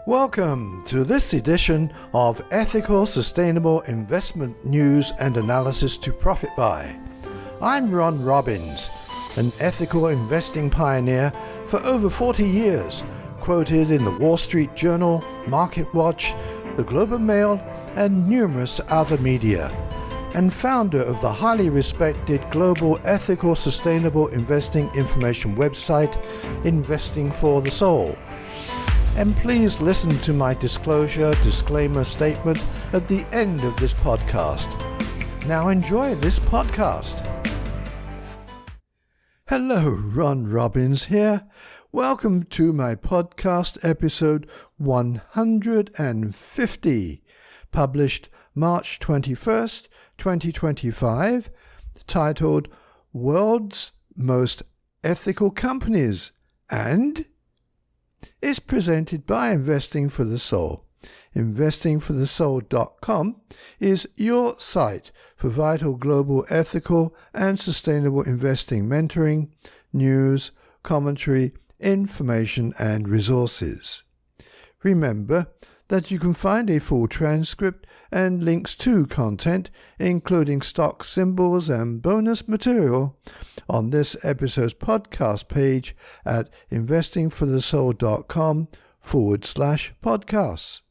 Welcome to this edition of Ethical Sustainable Investment News and Analysis to Profit By. I'm Ron Robbins, an ethical investing pioneer for over 40 years, quoted in the Wall Street Journal, MarketWatch, the Globe and Mail, and numerous other media, and founder of the highly respected global ethical sustainable investing information website, Investing for the Soul. And please listen to my disclaimer statement at the end of this podcast. Now enjoy this podcast. Hello, Ron Robbins here. Welcome to my podcast episode 150, published March 21st, 2025, titled World's Most Ethical Companies, and is presented by Investing for the Soul. Investingforthesoul.com is your site for vital global ethical and sustainable investing mentoring, news, commentary, information, and resources. Remember that you can find a full transcript and links to content, including stock symbols and bonus material, on this episode's podcast page at investingforthesoul.com/podcasts.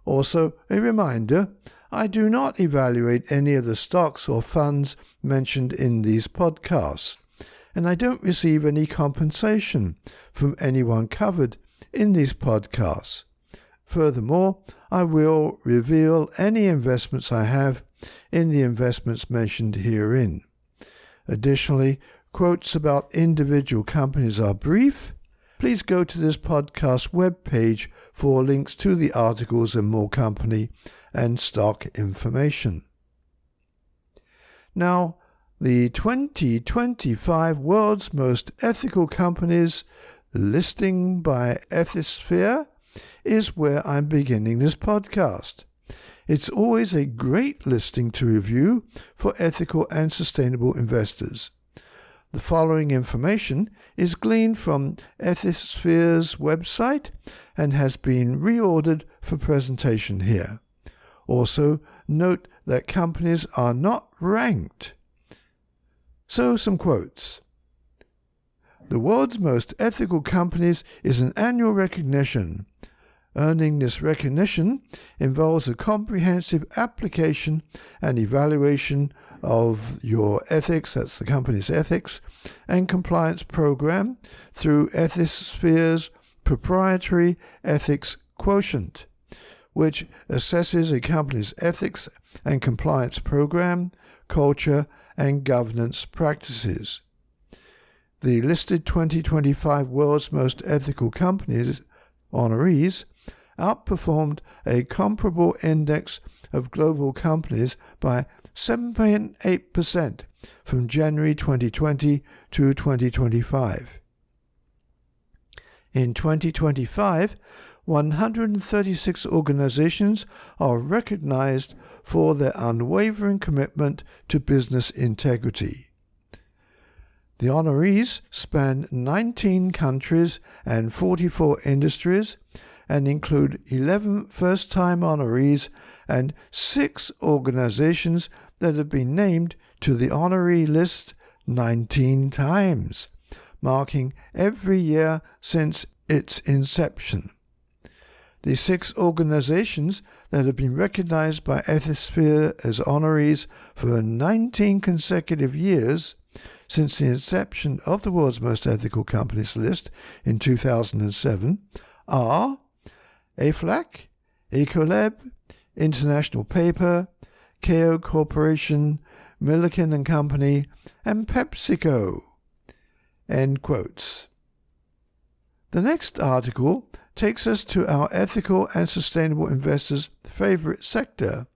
Also, a reminder, I do not evaluate any of the stocks or funds mentioned in these podcasts, and I don't receive any compensation from anyone covered in these podcasts. Furthermore, I will reveal any investments I have in the investments mentioned herein. Additionally, quotes about individual companies are brief. Please go to this podcast webpage for links to the articles and more company and stock information. Now, the 2025 World's Most Ethical Companies listing by Ethisphere is where I'm beginning this podcast. It's always a great listing to review for ethical and sustainable investors. The following information is gleaned from Ethisphere's website and has been reordered for presentation here. Also, note that companies are not ranked. So, some quotes. The world's most ethical companies is an annual recognition. Earning this recognition involves a comprehensive application and evaluation of your ethics, that's the company's ethics, and compliance program through Ethisphere's proprietary ethics quotient, which assesses a company's ethics and compliance program, culture, and governance practices. The listed 2025 World's Most Ethical Companies honorees outperformed a comparable index of global companies by 7.8% from January 2020 to 2025. In 2025, 136 organizations are recognized for their unwavering commitment to business integrity. The honorees span 19 countries and 44 industries and include 11 first-time honorees and 6 organizations that have been named to the honoree list 19 times, marking every year since its inception. The 6 organizations that have been recognized by Ethisphere as honorees for 19 consecutive years since the inception of the World's Most Ethical Companies list in 2007 are AFLAC, Ecolab, International Paper, KO Corporation, Milliken & Company, and PepsiCo. End quotes. The next article takes us to our ethical and sustainable investors' favorite sector.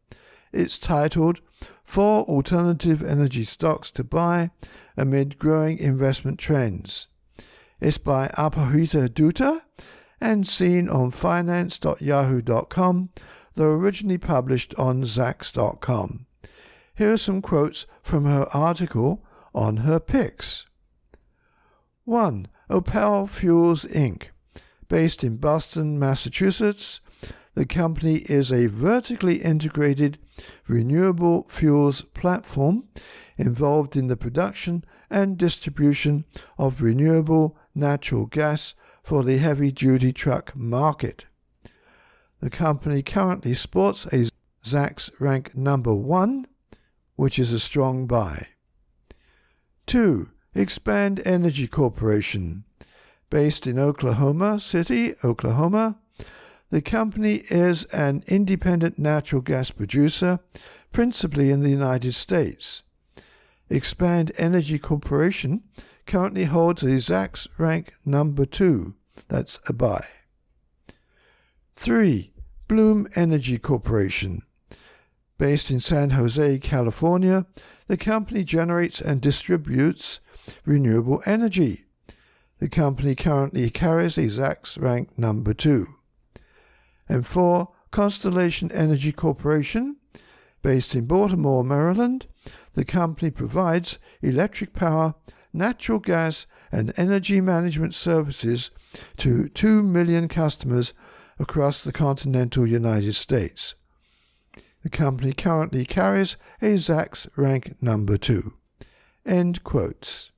It's titled 4 Alternative Energy Stocks to Buy Amid Growing Investment Trends. It's by Aparita Dutta and seen on finance.yahoo.com, though originally published on Zacks.com. Here are some quotes from her article on her picks. 1. Opal Fuels Inc., Based in Boston, Massachusetts, the company is a vertically integrated renewable fuels platform involved in the production and distribution of renewable natural gas for the heavy-duty truck market. The company currently sports a Zacks rank number 1, which is a strong buy. 2. Expand Energy Corporation. Based in Oklahoma City, Oklahoma, the company is an independent natural gas producer, principally in the United States. Expand Energy Corporation currently holds a Zacks rank number 2. That's a buy. 3. Bloom Energy Corporation. Based in San Jose, California, the company generates and distributes renewable energy. The company currently carries a Zacks rank number 2. And 4. Constellation Energy Corporation. Based in Baltimore, Maryland, the company provides electric power, natural gas, and energy management services to 2 million customers across the continental United States. The company currently carries a Zacks rank number 2. End quotes.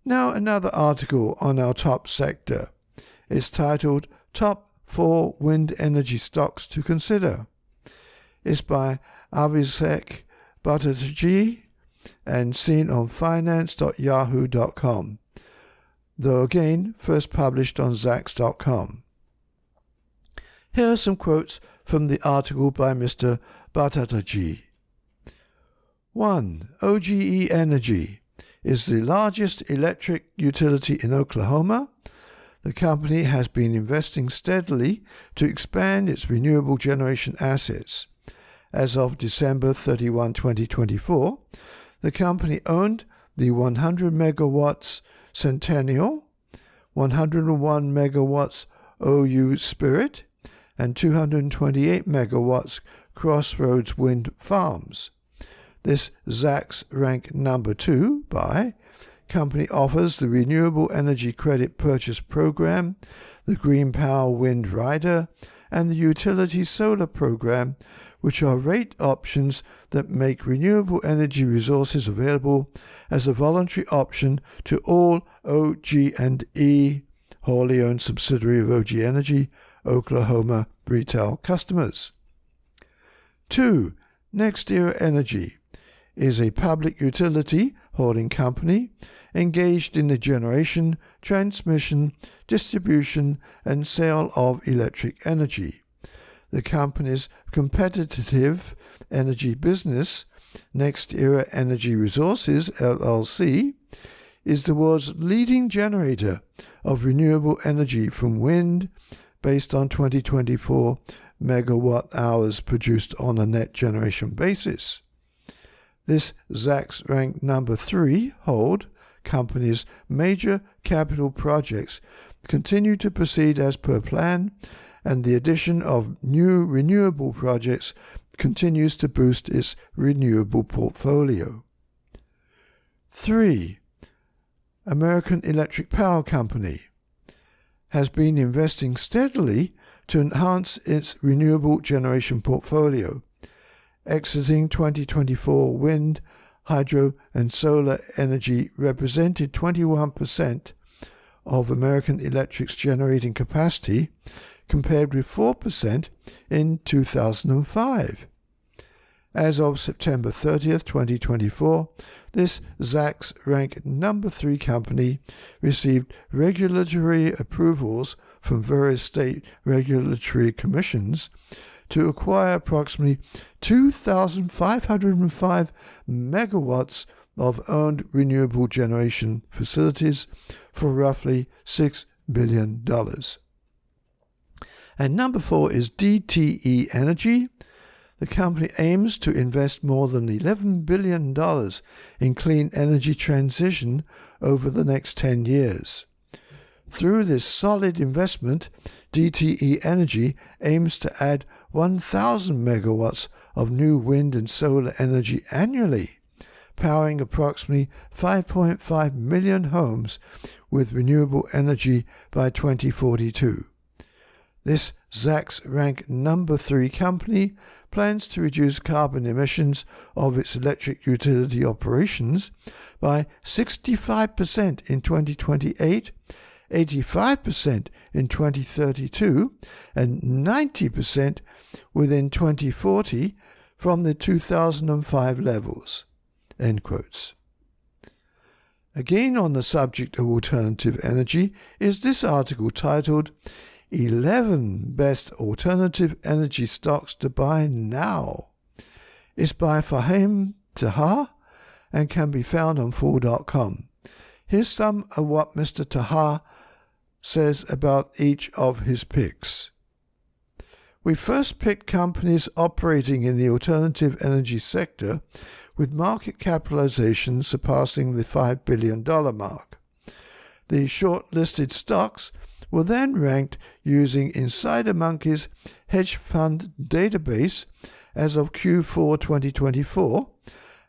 Now another article on our top sector. It's titled Top 4 Wind Energy Stocks to Consider. It's by Abhishek Bhattacharjee and seen on finance.yahoo.com, though again first published on Zacks.com. Here are some quotes from the article by Mr. Bhattacharjee. 1. OGE Energy is the largest electric utility in Oklahoma. The company has been investing steadily to expand its renewable generation assets. As of December 31, 2024, the company owned the 100 megawatts Centennial, 101 megawatts OU Spirit, and 228 megawatts Crossroads Wind Farms. This Zacks rank number 2 buy company offers the Renewable Energy Credit Purchase Program, the Green Power Wind Rider, and the Utility Solar Program, which are rate options that make renewable energy resources available as a voluntary option to all OG&E, wholly owned subsidiary of OG Energy, Oklahoma retail customers. 2. NextEra Energy is a public utility holding company engaged in the generation, transmission, distribution, and sale of electric energy. The company's competitive energy business, NextEra Energy Resources, LLC, is the world's leading generator of renewable energy from wind, based on 2024 megawatt hours produced on a net generation basis. This Zacks rank number 3 hold company's major capital projects continue to proceed as per plan, and the addition of new renewable projects continues to boost its renewable portfolio. 3. American Electric Power Company has been investing steadily to enhance its renewable generation portfolio. Exiting 2024 wind, hydro, and solar energy represented 21% of American Electric's generating capacity, compared with 4% in 2005. As of September 30th, 2024, this Zacks rank number 3 company received regulatory approvals from various state regulatory commissions to acquire approximately 2,505 megawatts of owned renewable generation facilities for roughly $6 billion. And number 4 is DTE Energy. The company aims to invest more than $11 billion in clean energy transition over the next 10 years. Through this solid investment, DTE Energy aims to add 1,000 megawatts of new wind and solar energy annually, powering approximately 5.5 million homes with renewable energy by 2042. This Zacks rank number 3 company plans to reduce carbon emissions of its electric utility operations by 65% in 2028, 85% in 2032, and 90% within 2040 from the 2005 levels." End quotes. Again, on the subject of alternative energy is this article titled 11 Best Alternative Energy Stocks to Buy Now. It's by Fahim Taha and can be found on Fool.com. Here's some of what Mr. Taha says about each of his picks. We first picked companies operating in the alternative energy sector with market capitalization surpassing the $5 billion mark. The short-listed stocks were then ranked using Insider Monkey's hedge fund database as of Q4 2024,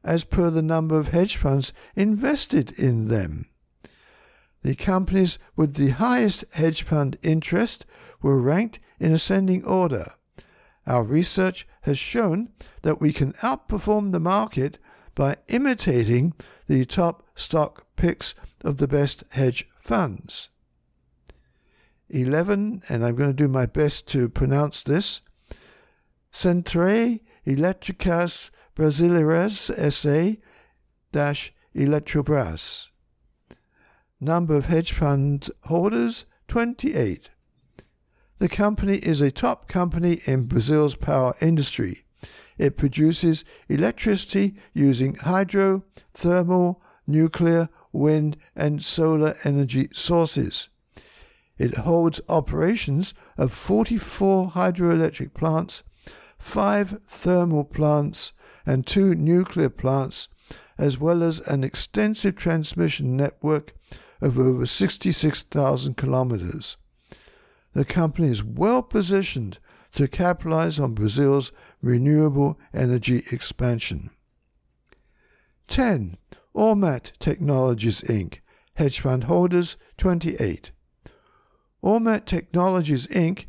as per the number of hedge funds invested in them. The companies with the highest hedge fund interest were ranked in ascending order. Our research has shown that we can outperform the market by imitating the top stock picks of the best hedge funds. 11, and I'm going to do my best to pronounce this, Centre Elétricas Brasileiras S.A. -Eletrobras. Number of hedge fund holders, 28. The company is a top company in Brazil's power industry. It produces electricity using hydro, thermal, nuclear, wind, and solar energy sources. It holds operations of 44 hydroelectric plants, 5 thermal plants, and 2 nuclear plants, as well as an extensive transmission network of over 66,000 kilometers. The company is well positioned to capitalize on Brazil's renewable energy expansion. 10. Ormat Technologies Inc. Hedge fund holders, 28. Ormat Technologies Inc.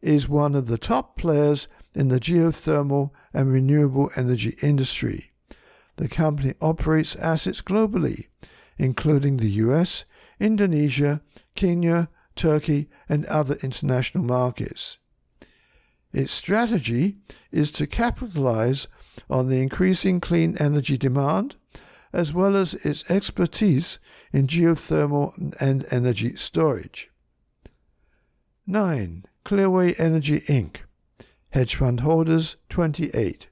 is one of the top players in the geothermal and renewable energy industry. The company operates assets globally, including the US, Indonesia, Kenya, Turkey, and other international markets. Its strategy is to capitalize on the increasing clean energy demand, as well as its expertise in geothermal and energy storage. 9. Clearway Energy Inc. Hedge fund holders, 28.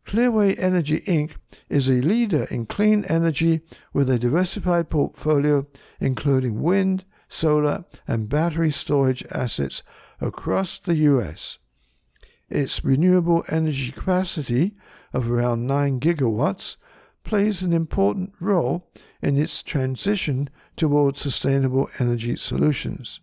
Clearway Energy Inc. is a leader in clean energy with a diversified portfolio including wind, solar, and battery storage assets across the U.S. Its renewable energy capacity of around 9 gigawatts plays an important role in its transition towards sustainable energy solutions.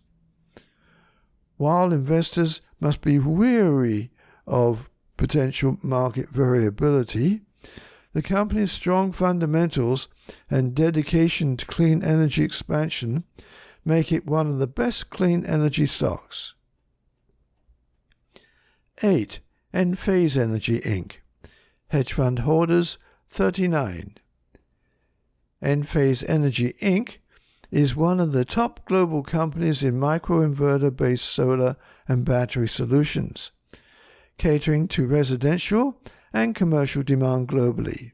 While investors must be wary of potential market variability, the company's strong fundamentals and dedication to clean energy expansion make it one of the best clean energy stocks. 8. Enphase Energy Inc. Hedge fund holders, 39. Enphase Energy Inc. is one of the top global companies in microinverter-based solar and battery solutions, catering to residential and commercial demand globally.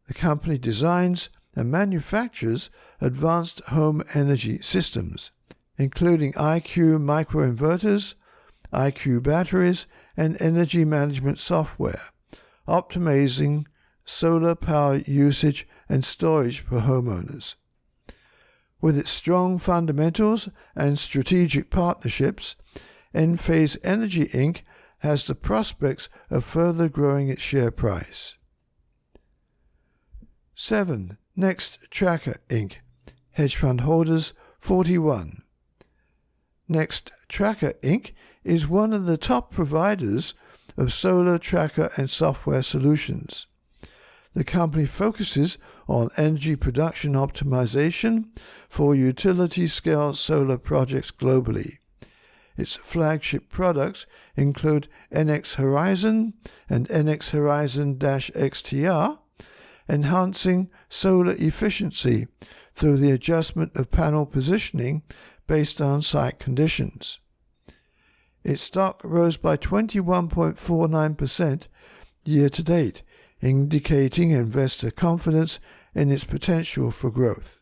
The company designs and manufactures advanced home energy systems, including IQ microinverters, IQ batteries, and energy management software, optimizing solar power usage and storage for homeowners. With its strong fundamentals and strategic partnerships, Enphase Energy Inc. has the prospects of further growing its share price. 7. Next Tracker Inc. Hedge fund holders, 41. Next Tracker Inc. is one of the top providers of solar tracker and software solutions. The company focuses on energy production optimization for utility-scale solar projects globally. Its flagship products include NX Horizon and NX Horizon-XTR, enhancing solar efficiency through the adjustment of panel positioning based on site conditions. Its stock rose by 21.49% year-to-date, indicating investor confidence in its potential for growth.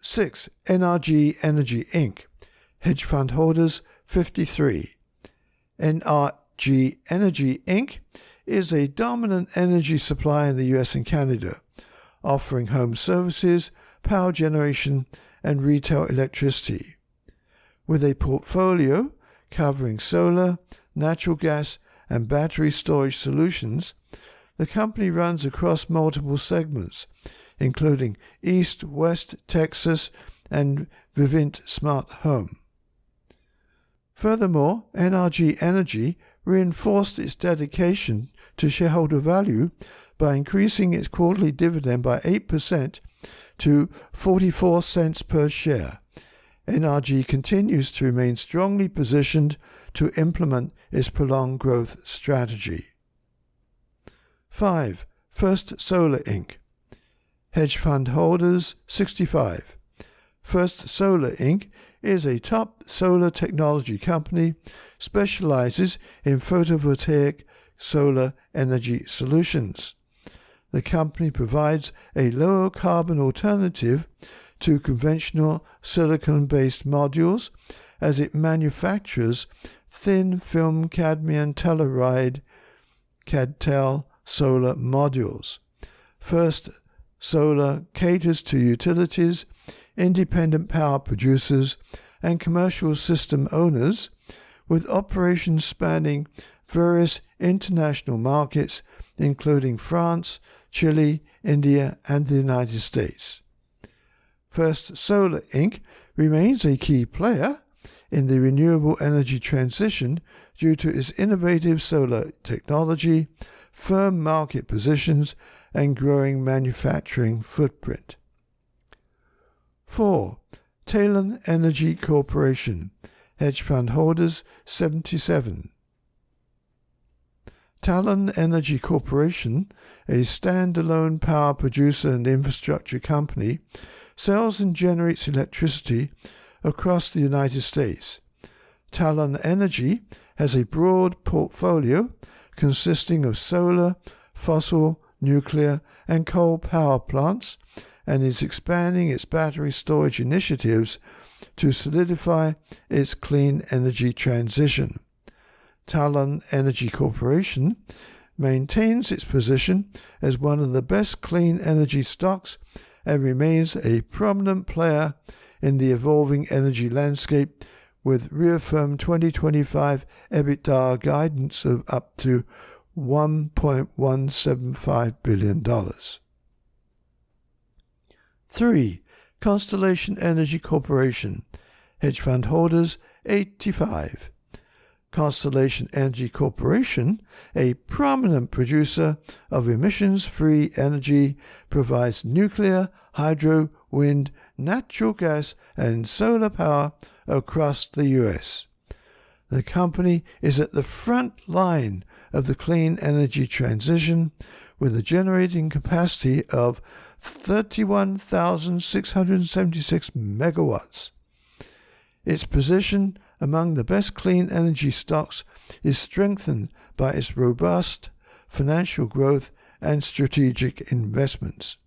6. NRG Energy Inc. Hedge fund holders 53. NRG Energy Inc. is a dominant energy supplier in the US and Canada, offering home services, power generation, and retail electricity. With a portfolio covering solar, natural gas, and battery storage solutions, the company runs across multiple segments, including East, West, Texas, and Vivint Smart Home. Furthermore, NRG Energy reinforced its dedication to shareholder value by increasing its quarterly dividend by 8% to 44 cents per share. NRG continues to remain strongly positioned to implement its prolonged growth strategy. 5. First Solar Inc. Hedge fund holders 65. First Solar Inc. is a top solar technology company, specializes in photovoltaic solar energy solutions. The company provides a lower carbon alternative to conventional silicon-based modules as it manufactures thin film cadmium telluride CadTel solar modules. First Solar caters to utilities, independent power producers, and commercial system owners, with operations spanning various international markets including France, Chile, India, and the United States. First Solar Inc. remains a key player in the renewable energy transition due to its innovative solar technology, firm market positions, and growing manufacturing footprint. 4. Talon Energy Corporation. Hedge fund holders 77. Talon Energy Corporation, a standalone power producer and infrastructure company, sells and generates electricity across the United States. Talon Energy has a broad portfolio consisting of solar, fossil, nuclear, and coal power plants, and is expanding its battery storage initiatives to solidify its clean energy transition. Talon Energy Corporation maintains its position as one of the best clean energy stocks and remains a prominent player in the evolving energy landscape, with reaffirmed 2025 EBITDA guidance of up to $1.175 billion. 3. Constellation Energy Corporation. Hedge fund holders 85. Constellation Energy Corporation, a prominent producer of emissions-free energy, provides nuclear, hydro, wind, natural gas, and solar power across the U.S. The company is at the front line of the clean energy transition, with a generating capacity of 31,676 megawatts. Its position among the best clean energy stocks is strengthened by its robust financial growth and strategic investments.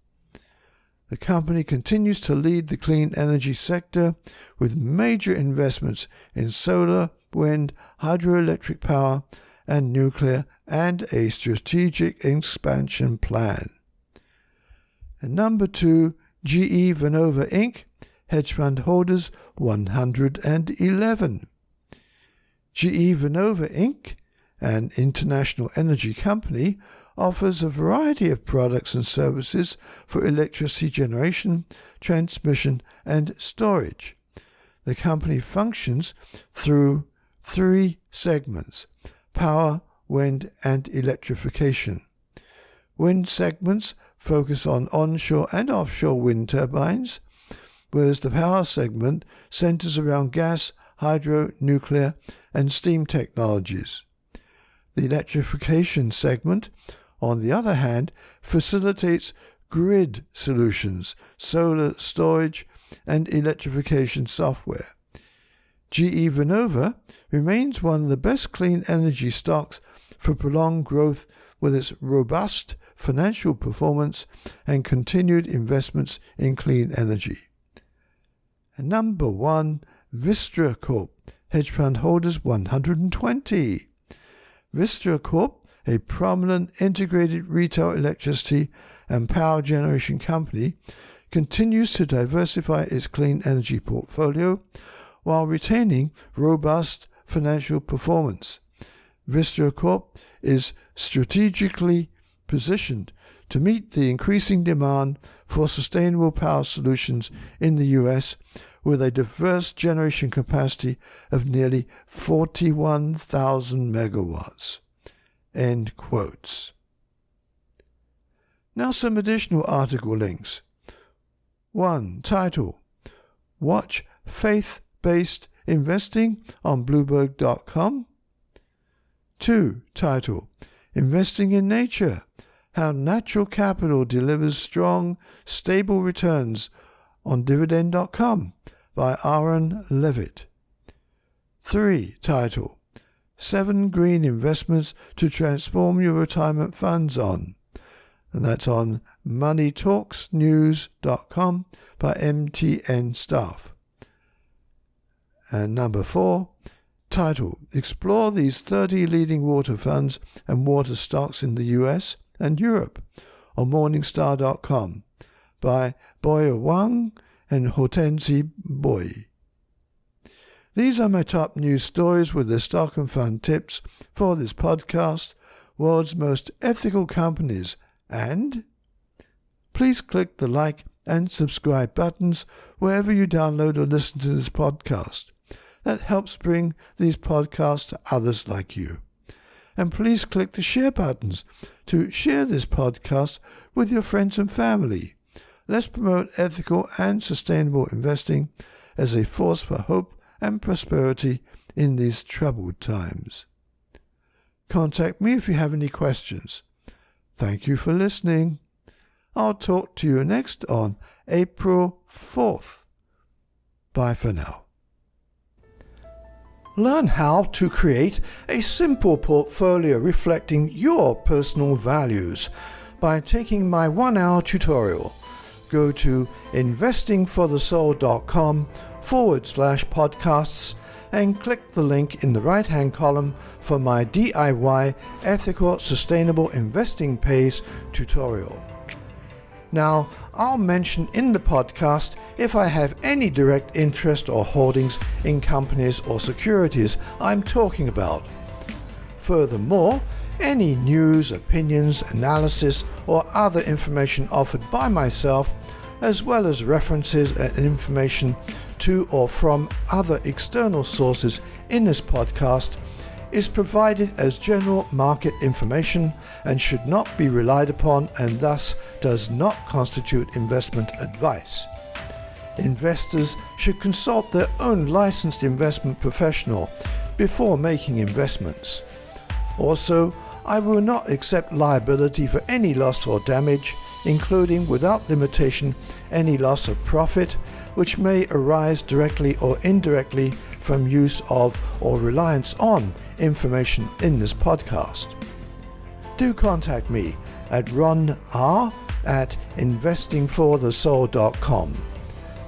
The company continues to lead the clean energy sector with major investments in solar, wind, hydroelectric power, and nuclear, and a strategic expansion plan. And number 2, GE Vernova Inc., hedge fund holders 111. GE Vernova Inc., an international energy company, offers a variety of products and services for electricity generation, transmission, and storage. The company functions through 3 segments: power, wind, and electrification. Wind segments focus on onshore and offshore wind turbines, whereas the power segment centers around gas, hydro, nuclear, and steam technologies. The electrification segment, on the other hand, facilitates grid solutions, solar storage, and electrification software. GE Vernova remains one of the best clean energy stocks for prolonged growth with its robust financial performance and continued investments in clean energy. And number 1, Vistra Corp, hedge fund holders 120. Vistra Corp, a prominent integrated retail electricity and power generation company, continues to diversify its clean energy portfolio while retaining robust financial performance. Vistra Corp is strategically positioned to meet the increasing demand for sustainable power solutions in the U.S. with a diverse generation capacity of nearly 41,000 megawatts. End quotes. Now some additional article links. 1. Title: Watch Faith-Based Investing on Bloomberg.com. 2. Title: Investing in Nature: How Natural Capital Delivers Strong, Stable Returns on Dividend.com by Aaron Levitt. 3. Title: 7 Green Investments to Transform Your Retirement Funds on. And that's on moneytalksnews.com by MTN staff. And number 4, title: Explore these 30 leading water funds and water stocks in the US and Europe on Morningstar.com by Boyer Wang and Hortense Boy. These are my top news stories with the stock and fund tips for this podcast, World's Most Ethical Companies, and please click the like and subscribe buttons wherever you download or listen to this podcast. That helps bring these podcasts to others like you. And please click the share buttons to share this podcast with your friends and family. Let's promote ethical and sustainable investing as a force for hope and prosperity in these troubled times. Contact me if you have any questions. Thank you for listening. I'll talk to you next on April 4th. Bye for now. Learn how to create a simple portfolio reflecting your personal values by taking my 1-hour tutorial. Go to investingforthesoul.com/podcasts and click the link in the right-hand column for my DIY Ethical Sustainable Investing Pays tutorial. Now, I'll mention in the podcast if I have any direct interest or holdings in companies or securities I'm talking about. Furthermore, any news, opinions, analysis, or other information offered by myself, as well as references and information to or from other external sources in this podcast, is provided as general market information and should not be relied upon and thus does not constitute investment advice. Investors should consult their own licensed investment professional before making investments. Also, I will not accept liability for any loss or damage, including without limitation any loss of profit, which may arise directly or indirectly from use of or reliance on information in this podcast. Do contact me at ronr@investingforthesoul.com.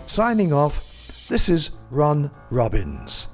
Signing off, this is Ron Robbins.